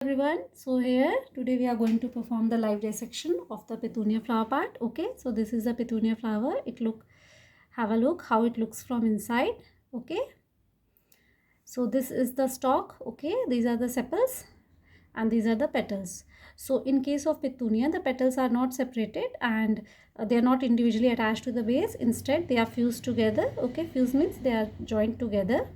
Everyone, so here today we are going to perform the live dissection of the petunia flower part. Okay, so this is the petunia flower. Have a look how it looks from inside. Okay, so this is the stalk. Okay, these are the sepals and these are the petals. So in case of petunia, the petals are not separated and they are not individually attached to the base. Instead they are fused together. Okay, fused means they are joined together.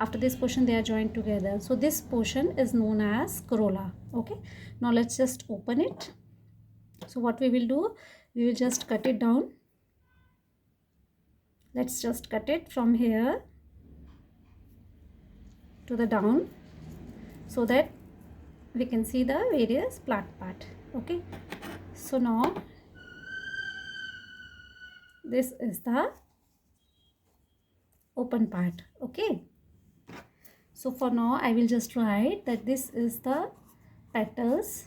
After this portion they are joined together. So this portion is known as corolla. Okay, now let's just open it. So what we will do, we will just cut it down. Let's just cut it from here to the down so that we can see the various plant part. Okay, so now this is the open part. Okay, so for now I will just write that this is the petals,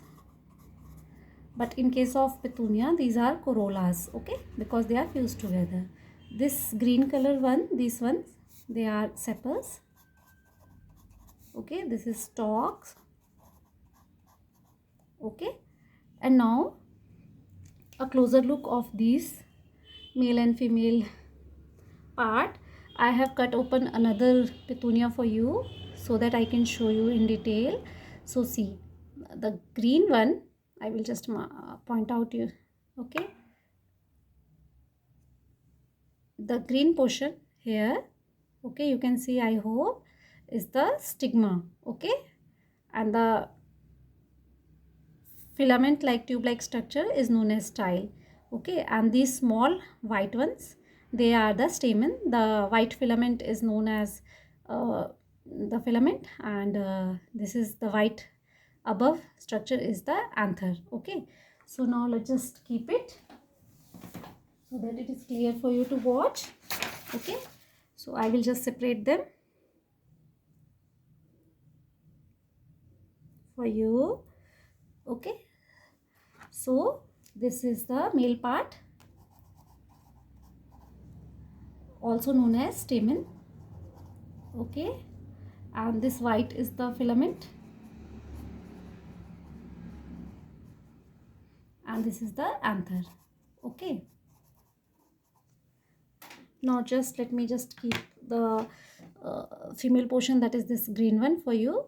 but in case of petunia these are corollas. Okay, because they are fused together. This green color one, these ones, they are sepals. Okay, this is stalks. Okay, and now a closer look of these male and female part. I have cut open another petunia for you so that I can show you in detail. So see, the green one I will just point out you. Okay, the green portion here, okay, you can see, I hope, is the stigma. Okay, and the filament like tube like structure is known as style. Okay, and these small white ones, they are the stamen. The white filament is known as the filament, and this is the white above structure is the anther. Okay, so now let's just keep it so that it is clear for you to watch. Okay, so I will just separate them for you. Okay, so this is the male part, also known as stamen. Okay, and this white is the filament, and this is the anther. Okay, now just let me just keep the female portion, that is this green one, for you.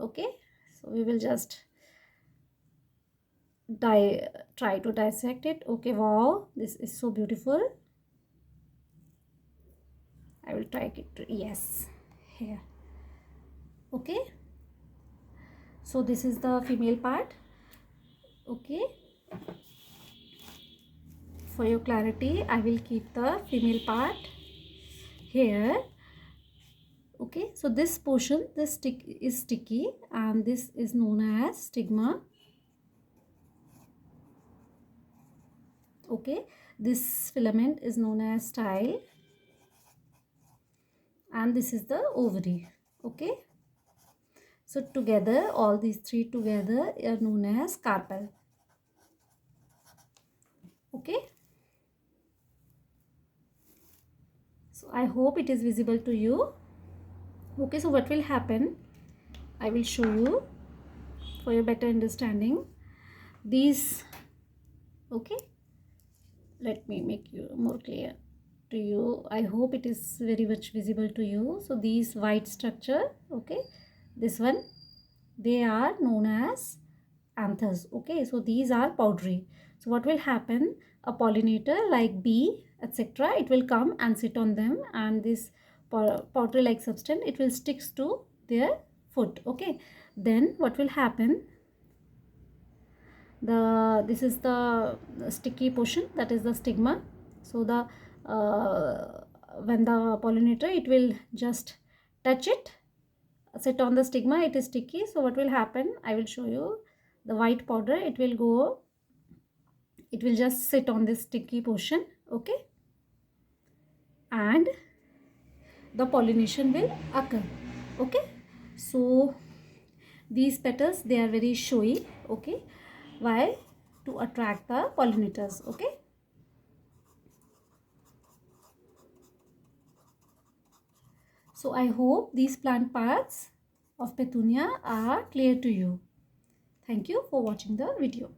Okay, so we will just try to dissect it. Okay, wow, this is so beautiful. I will try it to, yes, here. Okay, so this is the female part. Okay, for your clarity I will keep the female part here. Okay, so this portion, this stick is sticky and this is known as stigma. Okay, this filament is known as style, and this is the ovary. Okay, so together all these three together are known as carpel. Okay, so I hope it is visible to you. Okay, so what will happen, I will show you for your better understanding. These, okay, let me make you more clear to you. I hope it is very much visible to you. So these white structure, okay, this one, they are known as anthers. Okay, so these are powdery. So what will happen, a pollinator like bee, etc., it will come and sit on them, and this powdery like substance, it will sticks to their foot. Okay, then what will happen, this is the sticky portion, that is the stigma. So the when the pollinator, it will just touch it, sit on the stigma, it is sticky. So what will happen, I will show you, the white powder, it will go, it will just sit on this sticky portion. Okay, and the pollination will occur. Okay, so these petals, they are very showy. Okay, why? To attract the pollinators. Okay, so I hope these plant parts of petunia are clear to you. Thank you for watching the video.